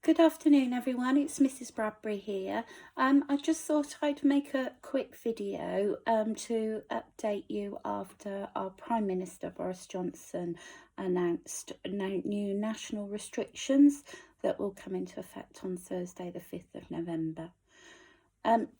Good afternoon, everyone. It's Mrs. Bradbury here. I just thought I'd make a quick video to update you after our Prime Minister Boris Johnson announced new national restrictions that will come into effect on Thursday, the 5th of November.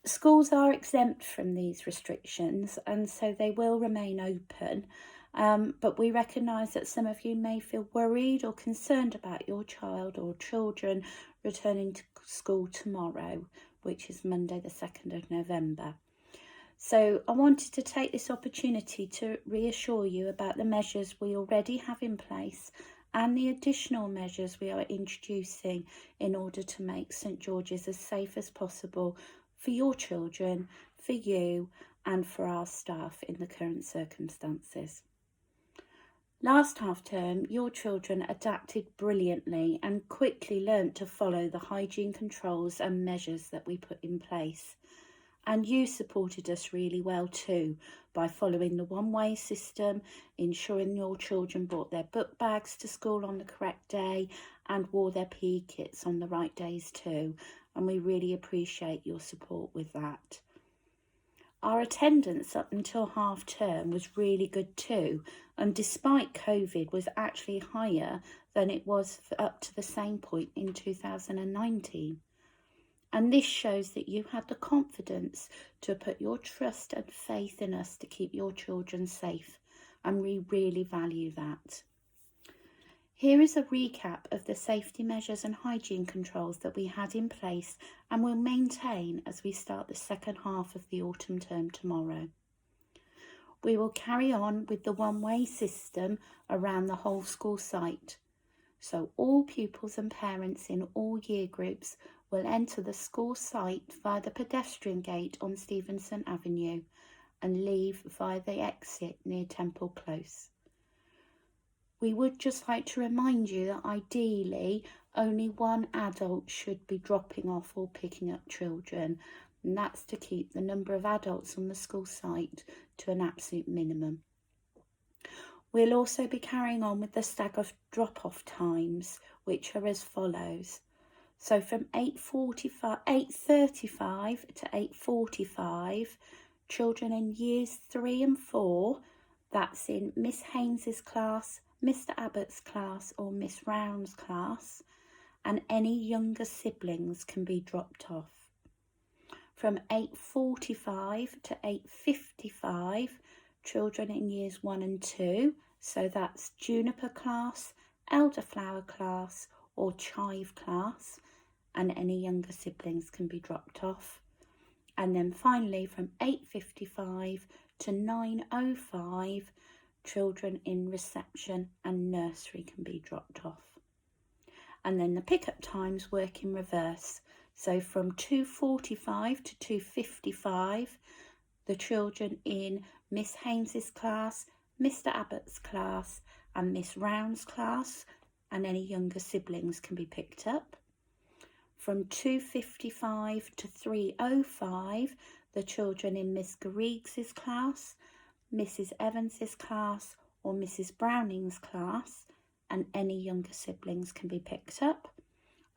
Schools are exempt from these restrictions, and so they will remain open. But we recognise that some of you may feel worried or concerned about your child or children returning to school tomorrow, which is Monday the 2nd of November. So I wanted to take this opportunity to reassure you about the measures we already have in place and the additional measures we are introducing in order to make St George's as safe as possible for your children, for you, and for our staff in the current circumstances. Last half term, your children adapted brilliantly and quickly learnt to follow the hygiene controls and measures that we put in place. And you supported us really well too by following the one-way system, ensuring your children brought their book bags to school on the correct day and wore their PE kits on the right days too. And we really appreciate your support with that. Our attendance up until half term was really good too, and despite COVID was actually higher than it was up to the same point in 2019. And this shows that you had the confidence to put your trust and faith in us to keep your children safe, and we really value that. Here is a recap of the safety measures and hygiene controls that we had in place and will maintain as we start the second half of the autumn term tomorrow. We will carry on with the one-way system around the whole school site. So all pupils and parents in all year groups will enter the school site via the pedestrian gate on Stevenson Avenue and leave via the exit near Temple Close. We would just like to remind you that ideally only one adult should be dropping off or picking up children, and that's to keep the number of adults on the school site to an absolute minimum. We'll also be carrying on with the stagger drop-off times, which are as follows. So from 8:35 to 8:45, children in years 3 and 4, that's in Miss Haynes's class, Mr Abbott's class or Miss Round's class, and any younger siblings can be dropped off. From 8:45 to 8:55, children in years 1 and 2, so that's Juniper class, Elderflower class or Chive class, and any younger siblings can be dropped off. And then finally from 8:55 to 9:05, children in reception and nursery can be dropped off. And then the pickup times work in reverse. So from 2:45 to 2:55, the children in Miss Haynes's class, Mr Abbott's class and Miss Round's class and any younger siblings can be picked up. From 2:55 to 3:05, the children in Miss Garrigues' class, Mrs Evans's class or Mrs Browning's class and any younger siblings can be picked up.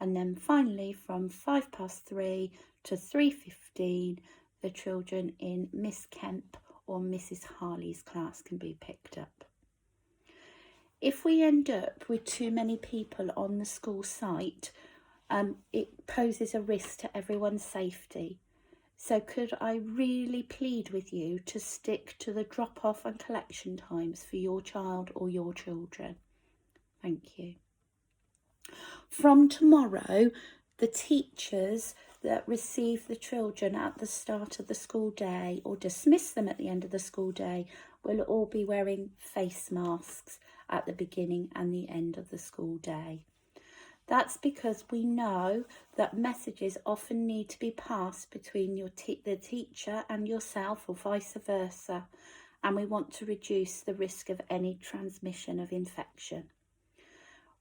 And then finally from 3:05 to 3:15, the children in Miss Kemp or Mrs Harley's class can be picked up. If we end up with too many people on the school site, it poses a risk to everyone's safety. So could I really plead with you to stick to the drop-off and collection times for your child or your children? Thank you. From tomorrow, the teachers that receive the children at the start of the school day or dismiss them at the end of the school day will all be wearing face masks at the beginning and the end of the school day. That's because we know that messages often need to be passed between the teacher and yourself or vice versa, and we want to reduce the risk of any transmission of infection.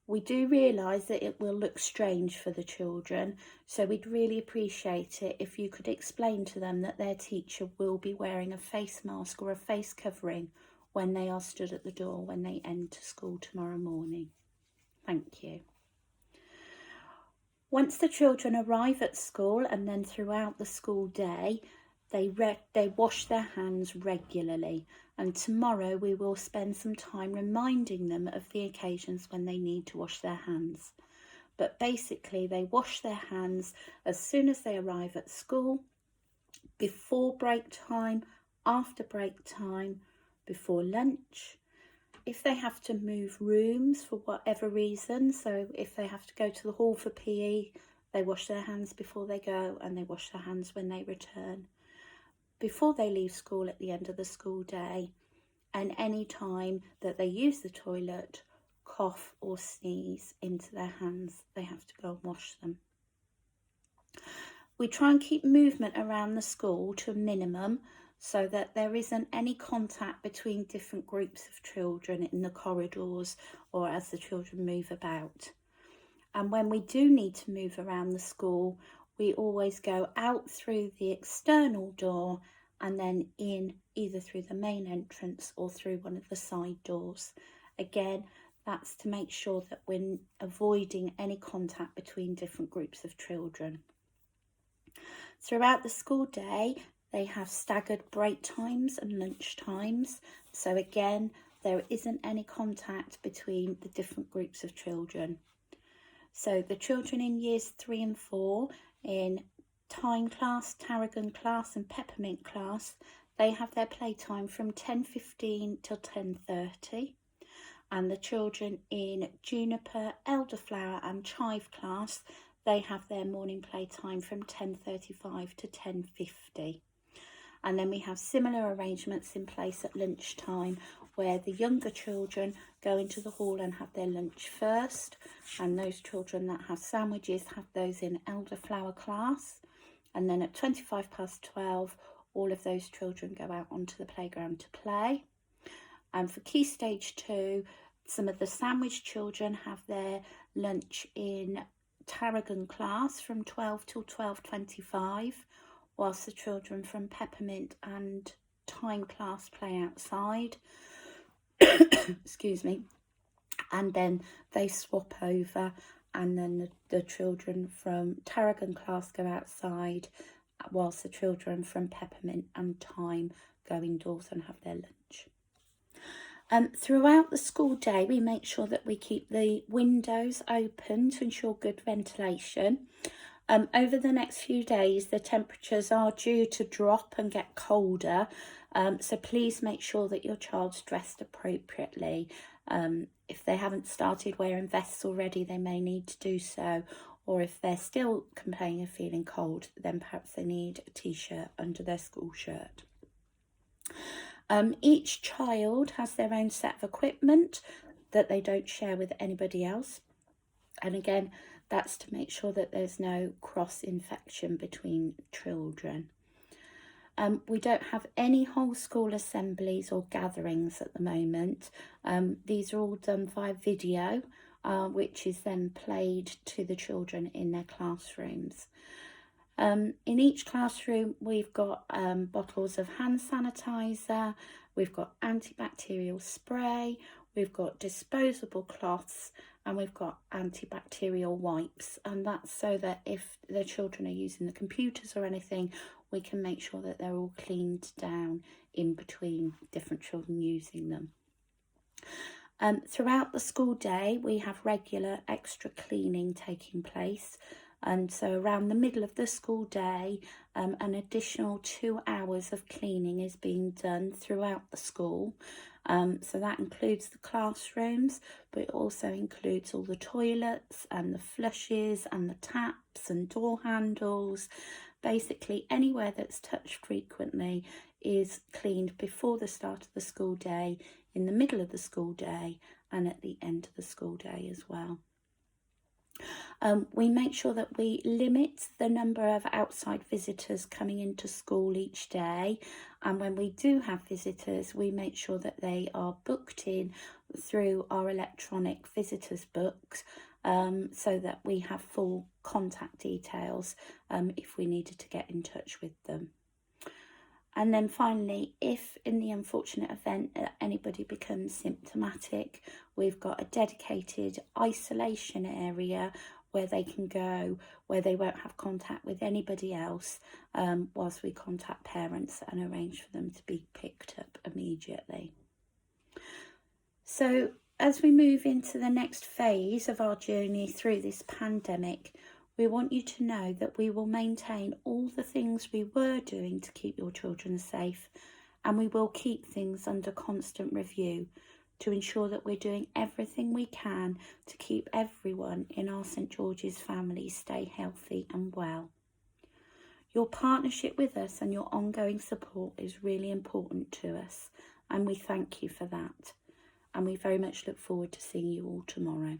We do realise that it will look strange for the children, so we'd really appreciate it if you could explain to them that their teacher will be wearing a face mask or a face covering when they are stood at the door when they enter school tomorrow morning. Thank you. Once the children arrive at school and then throughout the school day, they wash their hands regularly, and tomorrow we will spend some time reminding them of the occasions when they need to wash their hands. But basically they wash their hands as soon as they arrive at school, before break time, after break time, before lunch. If they have to move rooms for whatever reason, so if they have to go to the hall for PE, they wash their hands before they go and they wash their hands when they return. Before they leave school at the end of the school day, and any time that they use the toilet, cough or sneeze into their hands, they have to go and wash them. We try and keep movement around the school to a minimum so that there isn't any contact between different groups of children in the corridors or as the children move about. And when we do need to move around the school, we always go out through the external door and then in either through the main entrance or through one of the side doors. Again, that's to make sure that we're avoiding any contact between different groups of children. Throughout the school day, they have staggered break times and lunch times. So again, there isn't any contact between the different groups of children. So the children in years 3 and 4 in Time class, Tarragon class and Peppermint class, they have their playtime from 10:15 till 10:30. And the children in Juniper, Elderflower and Chive class, they have their morning playtime from 10:35 to 10:50. And then we have similar arrangements in place at lunchtime where the younger children go into the hall and have their lunch first, and those children that have sandwiches have those in Elderflower class. And then at 12:25, all of those children go out onto the playground to play. And for Key Stage 2, some of the sandwich children have their lunch in Tarragon class from 12 till 12:25, whilst the children from Peppermint and Time class play outside. Excuse me. And then they swap over, and then the children from Tarragon class go outside, whilst the children from Peppermint and Time go indoors and have their lunch. Throughout the school day, we make sure that we keep the windows open to ensure good ventilation. Over the next few days, the temperatures are due to drop and get colder, so please make sure that your child's dressed appropriately. If they haven't started wearing vests already, they may need to do so, or if they're still complaining of feeling cold, then perhaps they need a t-shirt under their school shirt. Each child has their own set of equipment that they don't share with anybody else. And again, that's to make sure that there's no cross-infection between children. We don't have any whole school assemblies or gatherings at the moment. These are all done via video, which is then played to the children in their classrooms. In each classroom, we've got bottles of hand sanitizer, we've got antibacterial spray, we've got disposable cloths, and we've got antibacterial wipes. And that's so that if the children are using the computers or anything, we can make sure that they're all cleaned down in between different children using them. Throughout the school day, we have regular extra cleaning taking place. And so around the middle of the school day, an additional 2 hours of cleaning is being done throughout the school. So that includes the classrooms, but it also includes all the toilets and the flushes and the taps and door handles. Basically, anywhere that's touched frequently is cleaned before the start of the school day, in the middle of the school day, and at the end of the school day as well. We make sure that we limit the number of outside visitors coming into school each day, and when we do have visitors, we make sure that they are booked in through our electronic visitors books, so that we have full contact details if we needed to get in touch with them. And then finally, if in the unfortunate event that anybody becomes symptomatic, we've got a dedicated isolation area where they can go, where they won't have contact with anybody else, whilst we contact parents and arrange for them to be picked up immediately. So as we move into the next phase of our journey through this pandemic, we want you to know that we will maintain all the things we were doing to keep your children safe, and we will keep things under constant review to ensure that we're doing everything we can to keep everyone in our St George's family stay healthy and well. Your partnership with us and your ongoing support is really important to us, and we thank you for that. And we very much look forward to seeing you all tomorrow.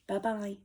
Bye-bye.